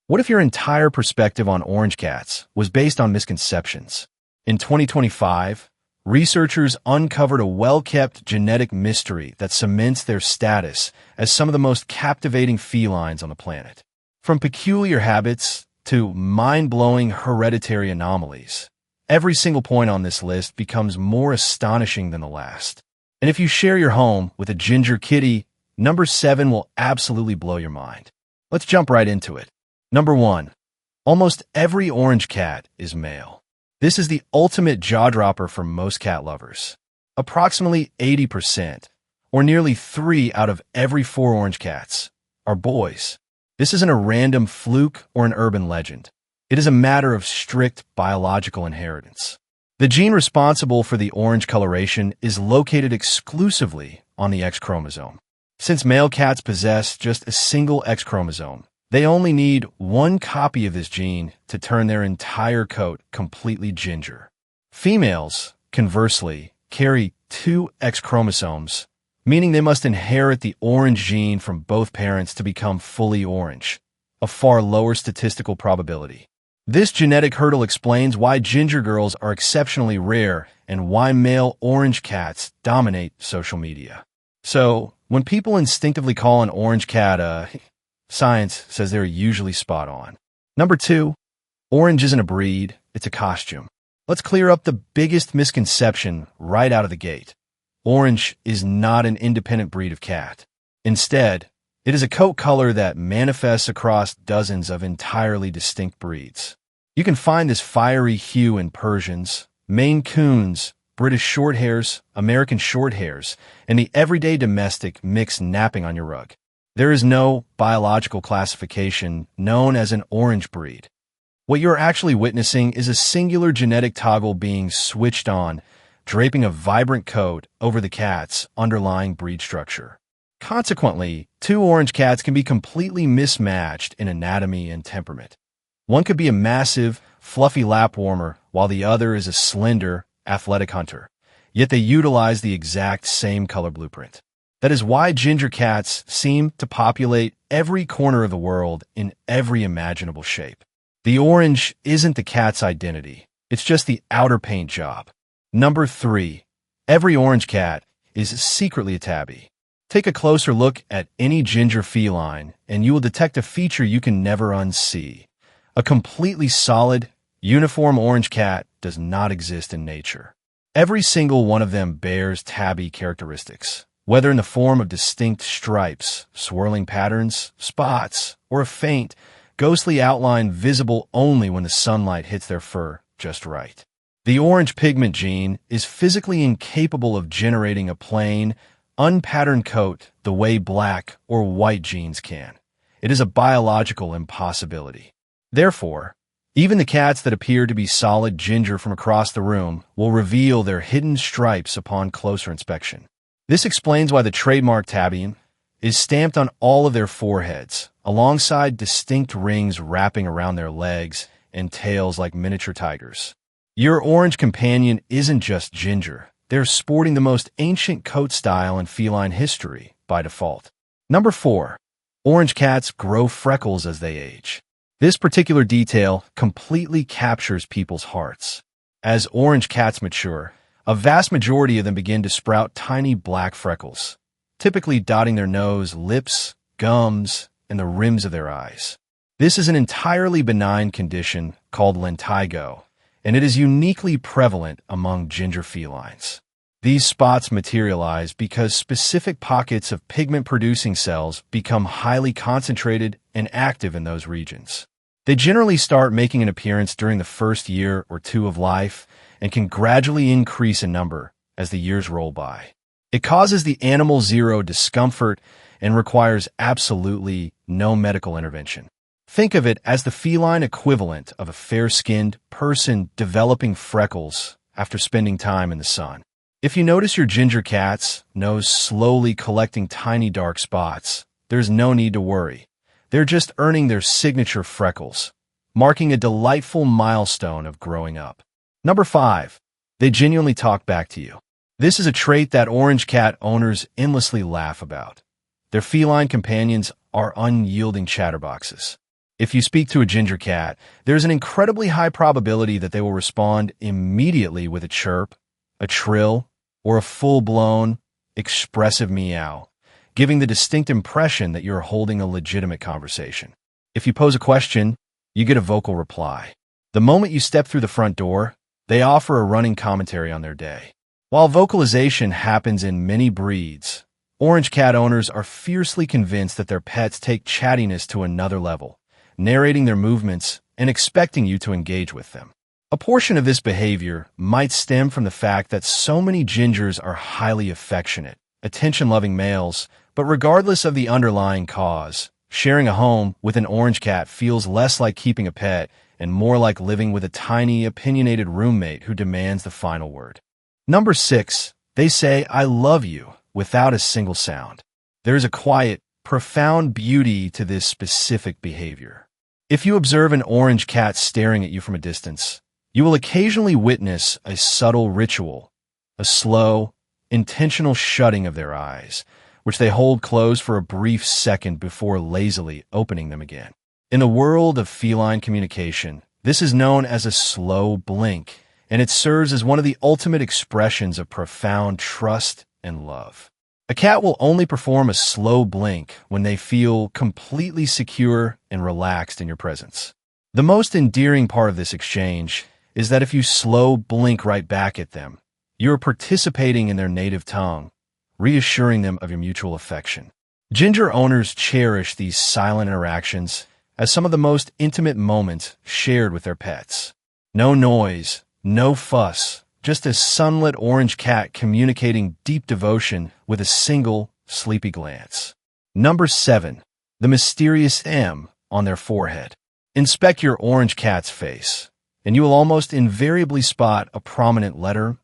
What if your entire perspective on orange cats was based on misconceptions? In 2025, researchers uncovered a well-kept genetic mystery that cements their status as some of the most captivating felines on the planet. From peculiar habits to mind-blowing hereditary anomalies, every single point on this list becomes more astonishing than the last. And if you share your home with a ginger kitty, number 7 will absolutely blow your mind. Let's jump right into it. Number 1. Almost every orange cat is male. This is the ultimate jaw-dropper for most cat lovers. Approximately 80%, or nearly 3 out of every 4 orange cats, are boys. This isn't a random fluke or an urban legend. It is a matter of strict biological inheritance. The gene responsible for the orange coloration is located exclusively on the X chromosome. Since male cats possess just a single X chromosome, they only need one copy of this gene to turn their entire coat completely ginger. Females, conversely, carry 2 X chromosomes, meaning they must inherit the orange gene from both parents to become fully orange, a far lower statistical probability. This genetic hurdle explains why ginger girls are exceptionally rare and why male orange cats dominate social media. So, when people instinctively call an orange cat science says they're usually spot on. Number 2, orange isn't a breed, it's a costume. Let's clear up the biggest misconception right out of the gate. Orange is not an independent breed of cat. Instead, it is a coat color that manifests across dozens of entirely distinct breeds. You can find this fiery hue in Persians, Maine Coons, British Shorthairs, American Shorthairs, and the everyday domestic mixed napping on your rug. There is no biological classification known as an orange breed. What you're actually witnessing is a singular genetic toggle being switched on, draping a vibrant coat over the cat's underlying breed structure. Consequently, 2 orange cats can be completely mismatched in anatomy and temperament. One could be a massive, fluffy lap warmer, while the other is a slender, athletic hunter. Yet they utilize the exact same color blueprint. That is why ginger cats seem to populate every corner of the world in every imaginable shape. The orange isn't the cat's identity. It's just the outer paint job. Number 3. Every orange cat is secretly a tabby. Take a closer look at any ginger feline, and you will detect a feature you can never unsee. A completely solid, uniform orange cat does not exist in nature. Every single one of them bears tabby characteristics, whether in the form of distinct stripes, swirling patterns, spots, or a faint, ghostly outline visible only when the sunlight hits their fur just right. The orange pigment gene is physically incapable of generating a plain, unpatterned coat the way black or white genes can. It is a biological impossibility. Therefore, even the cats that appear to be solid ginger from across the room will reveal their hidden stripes upon closer inspection. This explains why the trademark tabby is stamped on all of their foreheads, alongside distinct rings wrapping around their legs and tails like miniature tigers. Your orange companion isn't just ginger. They're sporting the most ancient coat style in feline history by default. Number 4. Orange cats grow freckles as they age. This particular detail completely captures people's hearts. As orange cats mature, a vast majority of them begin to sprout tiny black freckles, typically dotting their nose, lips, gums, and the rims of their eyes. This is an entirely benign condition called lentigo, and it is uniquely prevalent among ginger felines. These spots materialize because specific pockets of pigment-producing cells become highly concentrated and active in those regions. They generally start making an appearance during the first year or 2 of life and can gradually increase in number as the years roll by. It causes the animal zero discomfort and requires absolutely no medical intervention. Think of it as the feline equivalent of a fair-skinned person developing freckles after spending time in the sun. If you notice your ginger cat's nose slowly collecting tiny dark spots, there's no need to worry. They're just earning their signature freckles, marking a delightful milestone of growing up. Number 5. They genuinely talk back to you. This is a trait that orange cat owners endlessly laugh about. Their feline companions are unyielding chatterboxes. If you speak to a ginger cat, there's an incredibly high probability that they will respond immediately with a chirp, a trill, or a full-blown, expressive meow, giving the distinct impression that you're holding a legitimate conversation. If you pose a question, you get a vocal reply. The moment you step through the front door, they offer a running commentary on their day. While vocalization happens in many breeds, orange cat owners are fiercely convinced that their pets take chattiness to another level, narrating their movements and expecting you to engage with them. A portion of this behavior might stem from the fact that so many gingers are highly affectionate, attention-loving males, but regardless of the underlying cause, sharing a home with an orange cat feels less like keeping a pet and more like living with a tiny, opinionated roommate who demands the final word. Number 6, they say, "I love you," without a single sound. There is a quiet, profound beauty to this specific behavior. If you observe an orange cat staring at you from a distance, you will occasionally witness a subtle ritual, a slow, intentional shutting of their eyes, which they hold closed for a brief second before lazily opening them again. In the world of feline communication, this is known as a slow blink, and it serves as one of the ultimate expressions of profound trust and love. A cat will only perform a slow blink when they feel completely secure and relaxed in your presence. The most endearing part of this exchange is that if you slow blink right back at them, you're participating in their native tongue, reassuring them of your mutual affection. Ginger owners cherish these silent interactions as some of the most intimate moments shared with their pets. No noise, no fuss, just a sunlit orange cat communicating deep devotion with a single sleepy glance. Number 7, the mysterious M on their forehead. Inspect your orange cat's face, and you will almost invariably spot a prominent letter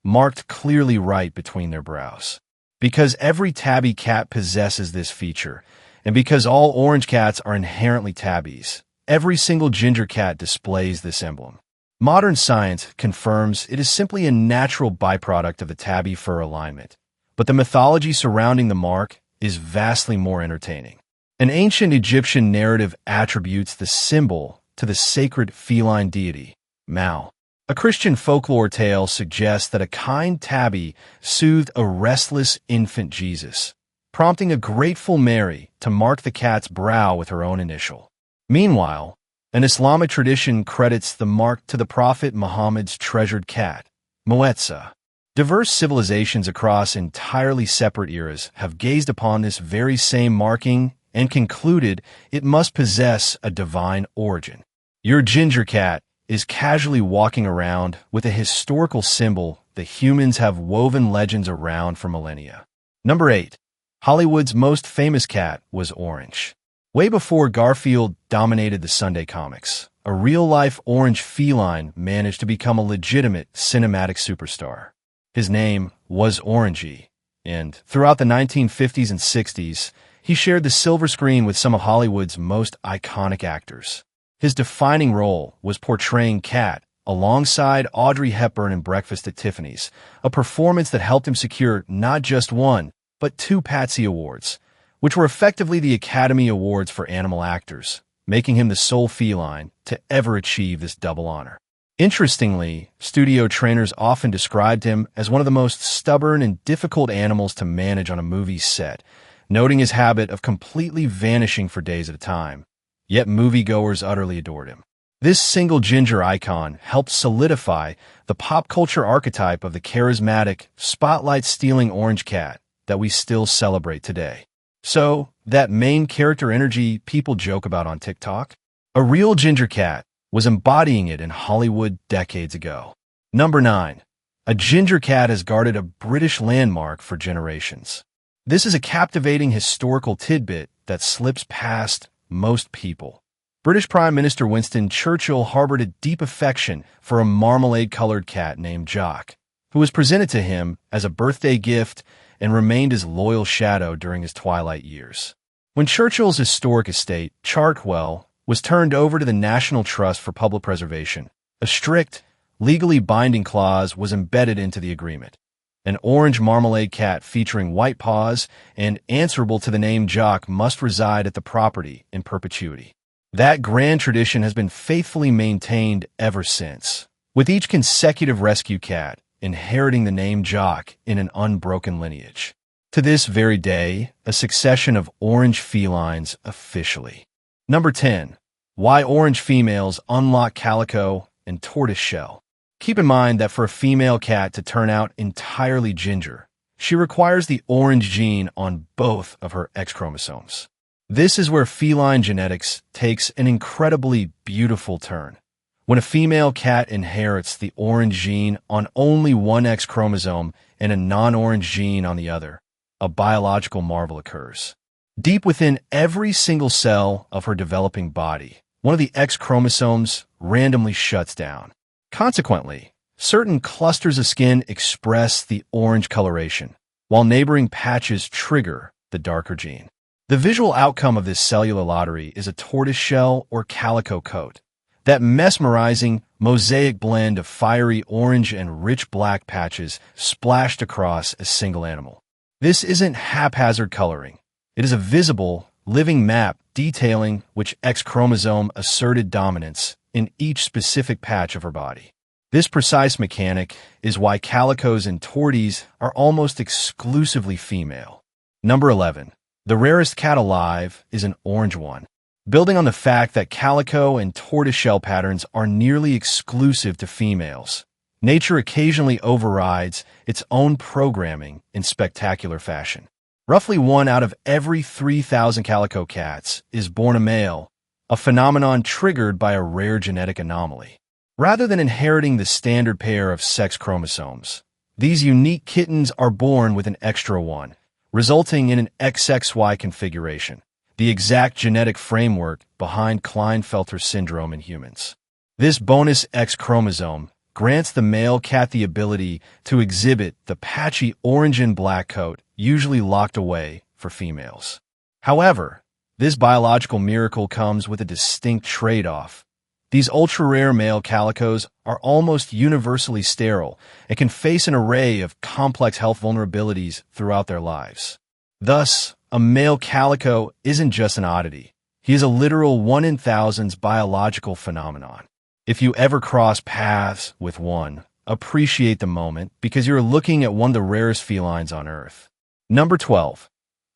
marked clearly right between their brows. Because every tabby cat possesses this feature, and because all orange cats are inherently tabbies, every single ginger cat displays this emblem. Modern science confirms it is simply a natural byproduct of the tabby fur alignment, but the mythology surrounding the mark is vastly more entertaining. An ancient Egyptian narrative attributes the symbol to the sacred feline deity, Mao. A Christian folklore tale suggests that a kind tabby soothed a restless infant Jesus, prompting a grateful Mary to mark the cat's brow with her own initial. Meanwhile, an Islamic tradition credits the mark to the Prophet Muhammad's treasured cat, Mu'ezzah. Diverse civilizations across entirely separate eras have gazed upon this very same marking and concluded it must possess a divine origin. Your ginger cat is casually walking around with a historical symbol that humans have woven legends around for millennia. Number 8. Hollywood's most famous cat was orange. Way before Garfield dominated the Sunday comics, a real-life orange feline managed to become a legitimate cinematic superstar. His name was Orangey, and throughout the 1950s and 60s, he shared the silver screen with some of Hollywood's most iconic actors. His defining role was portraying Cat alongside Audrey Hepburn in Breakfast at Tiffany's, a performance that helped him secure not just one, but 2 Patsy Awards, which were effectively the Academy Awards for animal actors, making him the sole feline to ever achieve this double honor. Interestingly, studio trainers often described him as one of the most stubborn and difficult animals to manage on a movie set, noting his habit of completely vanishing for days at a time. Yet moviegoers utterly adored him. This single ginger icon helped solidify the pop culture archetype of the charismatic, spotlight-stealing orange cat that we still celebrate today. So, that main character energy people joke about on TikTok? A real ginger cat was embodying it in Hollywood decades ago. Number 9. A ginger cat has guarded a British landmark for generations. This is a captivating historical tidbit that slips past most people. British Prime Minister Winston Churchill harbored a deep affection for a marmalade-colored cat named Jock, who was presented to him as a birthday gift and remained his loyal shadow during his twilight years. When Churchill's historic estate, Chartwell, was turned over to the National Trust for Public Preservation, a strict, legally binding clause was embedded into the agreement. An orange marmalade cat featuring white paws and answerable to the name Jock must reside at the property in perpetuity. That grand tradition has been faithfully maintained ever since, with each consecutive rescue cat inheriting the name Jock in an unbroken lineage. To this very day, a succession of orange felines officially. Number 10. Why orange females unlock calico and tortoiseshell. Keep in mind that for a female cat to turn out entirely ginger, she requires the orange gene on both of her X chromosomes. This is where feline genetics takes an incredibly beautiful turn. When a female cat inherits the orange gene on only one X chromosome and a non-orange gene on the other, a biological marvel occurs. Deep within every single cell of her developing body, one of the X chromosomes randomly shuts down. Consequently, certain clusters of skin express the orange coloration, while neighboring patches trigger the darker gene. The visual outcome of this cellular lottery is a tortoiseshell or calico coat, that mesmerizing mosaic blend of fiery orange and rich black patches splashed across a single animal. This isn't haphazard coloring. It is a visible, living map detailing which X chromosome asserted dominance in each specific patch of her body. This precise mechanic is why calicos and torties are almost exclusively female. Number 11. The rarest cat alive is an orange one. Building on the fact that calico and tortoiseshell patterns are nearly exclusive to females, nature occasionally overrides its own programming in spectacular fashion. Roughly 1 out of every 3,000 calico cats is born a male, a phenomenon triggered by a rare genetic anomaly. Rather than inheriting the standard pair of sex chromosomes, these unique kittens are born with an extra one, resulting in an XXY configuration, the exact genetic framework behind Klinefelter syndrome in humans. This bonus X chromosome grants the male cat the ability to exhibit the patchy orange and black coat usually locked away for females. However, this biological miracle comes with a distinct trade-off. These ultra-rare male calicos are almost universally sterile and can face an array of complex health vulnerabilities throughout their lives. Thus, a male calico isn't just an oddity. He is a literal 1 in thousands biological phenomenon. If you ever cross paths with one, appreciate the moment because you're looking at one of the rarest felines on Earth. Number 12.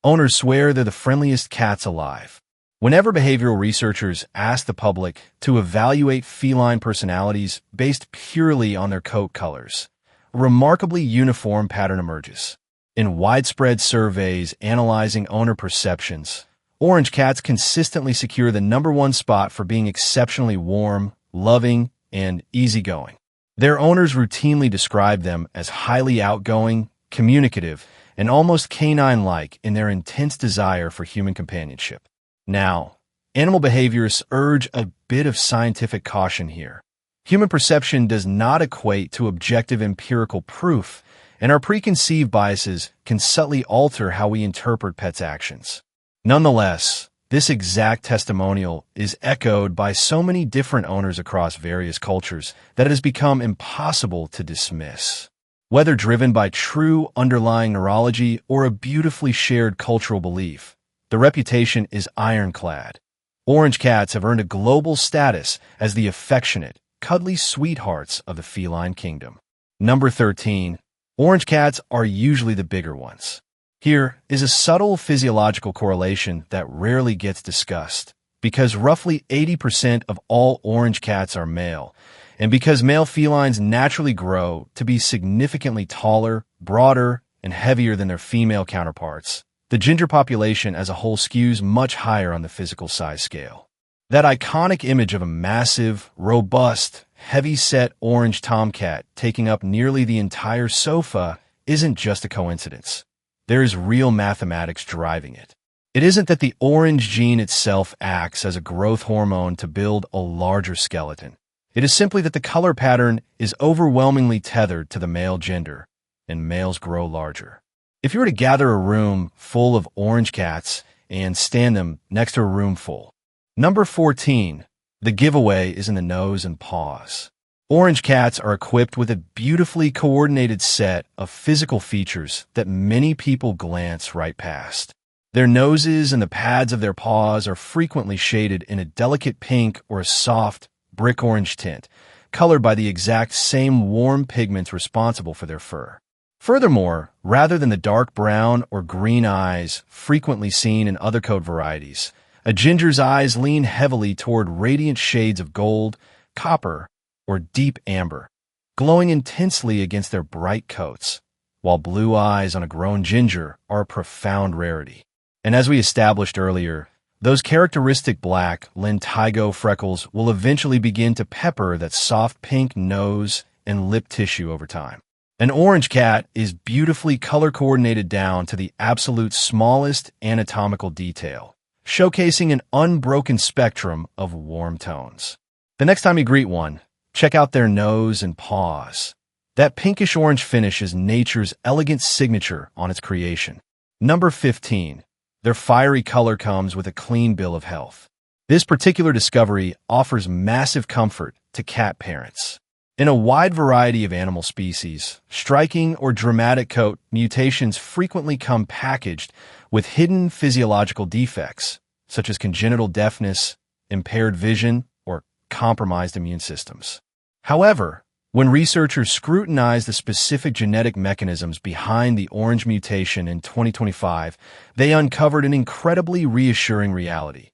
Owners swear they're the friendliest cats alive. Whenever behavioral researchers ask the public to evaluate feline personalities based purely on their coat colors, a remarkably uniform pattern emerges. In widespread surveys analyzing owner perceptions, orange cats consistently secure the #1 spot for being exceptionally warm, loving, and easygoing. Their owners routinely describe them as highly outgoing, communicative, and almost canine-like in their intense desire for human companionship. Now, animal behaviorists urge a bit of scientific caution here. Human perception does not equate to objective empirical proof, and our preconceived biases can subtly alter how we interpret pets' actions. Nonetheless, this exact testimonial is echoed by so many different owners across various cultures that it has become impossible to dismiss. Whether driven by true underlying neurology or a beautifully shared cultural belief, the reputation is ironclad. Orange cats have earned a global status as the affectionate, cuddly sweethearts of the feline kingdom. Number 13. Orange cats are usually the bigger ones. Here is a subtle physiological correlation that rarely gets discussed, because roughly 80% of all orange cats are male, and because male felines naturally grow to be significantly taller, broader, and heavier than their female counterparts. The ginger population as a whole skews much higher on the physical size scale. That iconic image of a massive, robust, heavy-set orange tomcat taking up nearly the entire sofa isn't just a coincidence. There is real mathematics driving it. It isn't that the orange gene itself acts as a growth hormone to build a larger skeleton. It is simply that the color pattern is overwhelmingly tethered to the male gender, and males grow larger. If you were to gather a room full of orange cats and stand them next to a room full. Number 14. The giveaway is in the nose and paws. Orange cats are equipped with a beautifully coordinated set of physical features that many people glance right past. Their noses and the pads of their paws are frequently shaded in a delicate pink or a soft brick orange tint, colored by the exact same warm pigments responsible for their fur. Furthermore, rather than the dark brown or green eyes frequently seen in other coat varieties, a ginger's eyes lean heavily toward radiant shades of gold, copper, or deep amber, glowing intensely against their bright coats, while blue eyes on a grown ginger are a profound rarity. And as we established earlier, those characteristic black lentigo freckles will eventually begin to pepper that soft pink nose and lip tissue over time. An orange cat is beautifully color-coordinated down to the absolute smallest anatomical detail, showcasing an unbroken spectrum of warm tones. The next time you greet one, check out their nose and paws. That pinkish-orange finish is nature's elegant signature on its creation. Number 15. Their fiery color comes with a clean bill of health. This particular discovery offers massive comfort to cat parents. In a wide variety of animal species, striking or dramatic coat mutations frequently come packaged with hidden physiological defects, such as congenital deafness, impaired vision, or compromised immune systems. However, when researchers scrutinized the specific genetic mechanisms behind the orange mutation in 2025, they uncovered an incredibly reassuring reality.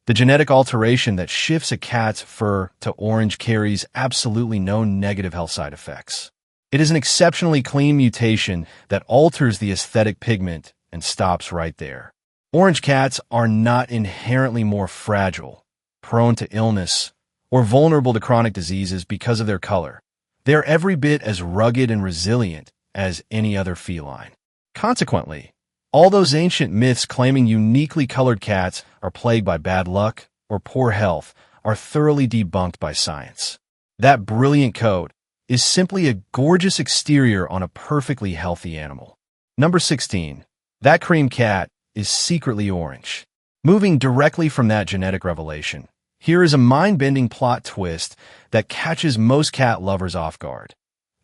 The genetic alteration that shifts a cat's fur to orange carries absolutely no negative health side effects. It is an exceptionally clean mutation that alters the aesthetic pigment and stops right there. Orange cats are not inherently more fragile, prone to illness, or vulnerable to chronic diseases because of their color. They are every bit as rugged and resilient as any other feline. Consequently, all those ancient myths claiming uniquely colored cats are plagued by bad luck or poor health are thoroughly debunked by science. That brilliant coat is simply a gorgeous exterior on a perfectly healthy animal. Number 16. That cream cat is secretly orange. Moving directly from that genetic revelation, here is a mind-bending plot twist that catches most cat lovers off guard.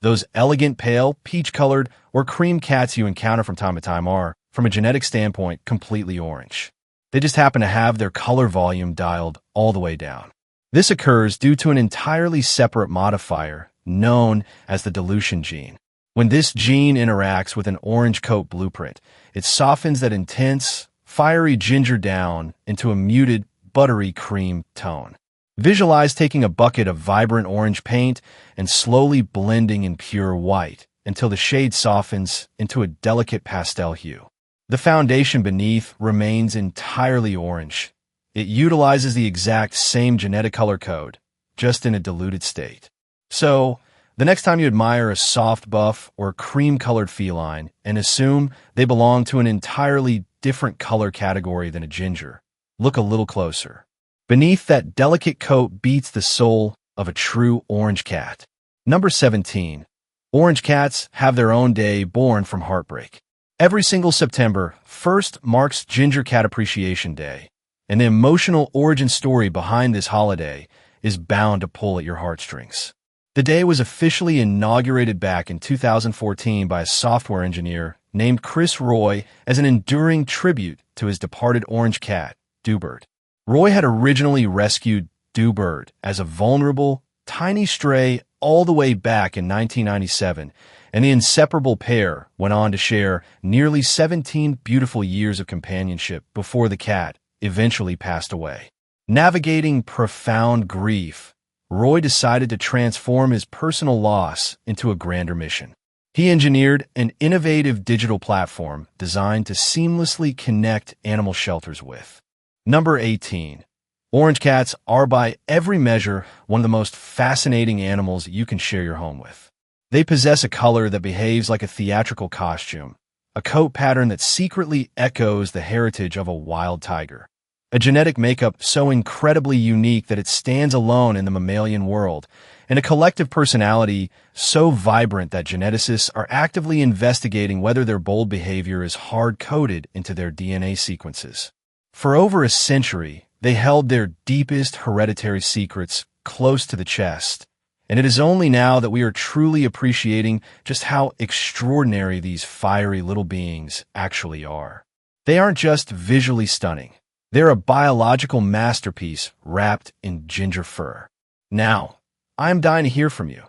Those elegant, pale, peach-colored, or cream cats you encounter from time to time are, from a genetic standpoint, completely orange. They just happen to have their color volume dialed all the way down. This occurs due to an entirely separate modifier known as the dilution gene. When this gene interacts with an orange coat blueprint, it softens that intense, fiery ginger down into a muted, buttery cream tone. Visualize taking a bucket of vibrant orange paint and slowly blending in pure white until the shade softens into a delicate pastel hue. The foundation beneath remains entirely orange. It utilizes the exact same genetic color code, just in a diluted state. So, the next time you admire a soft buff or cream-colored feline and assume they belong to an entirely different color category than a ginger, look a little closer. Beneath that delicate coat beats the soul of a true orange cat. Number 17. Orange cats have their own day born from heartbreak. Every single September 1st marks Ginger Cat Appreciation Day, and the emotional origin story behind this holiday is bound to pull at your heartstrings. The day was officially inaugurated back in 2014 by a software engineer named Chris Roy as an enduring tribute to his departed orange cat, Dewbird. Roy had originally rescued Dewbird as a vulnerable, tiny stray all the way back in 1997, and the inseparable pair went on to share nearly 17 beautiful years of companionship before the cat eventually passed away. Navigating profound grief, Roy decided to transform his personal loss into a grander mission. He engineered an innovative digital platform designed to seamlessly connect animal shelters with. Number 18. Orange cats are by every measure one of the most fascinating animals you can share your home with. They possess a color that behaves like a theatrical costume, a coat pattern that secretly echoes the heritage of a wild tiger, a genetic makeup so incredibly unique that it stands alone in the mammalian world, and a collective personality so vibrant that geneticists are actively investigating whether their bold behavior is hard-coded into their DNA sequences. For over a century, they held their deepest hereditary secrets close to the chest, and it is only now that we are truly appreciating just how extraordinary these fiery little beings actually are. They aren't just visually stunning. They're a biological masterpiece wrapped in ginger fur. Now, I'm dying to hear from you.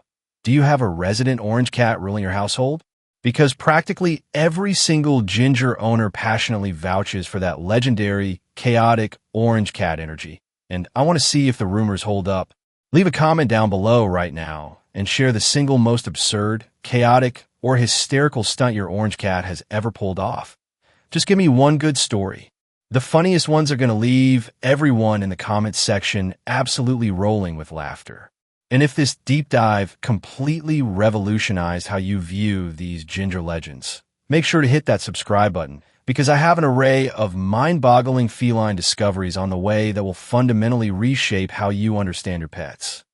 Do you have a resident orange cat ruling your household? Because practically every single ginger owner passionately vouches for that legendary, chaotic orange cat energy. And I want to see if the rumors hold up. Leave a comment down below right now and share the single most absurd, chaotic, or hysterical stunt your orange cat has ever pulled off. Just give me one good story. The funniest ones are going to leave everyone in the comments section absolutely rolling with laughter. And if this deep dive completely revolutionized how you view these ginger legends, make sure to hit that subscribe button because I have an array of mind-boggling feline discoveries on the way that will fundamentally reshape how you understand your pets.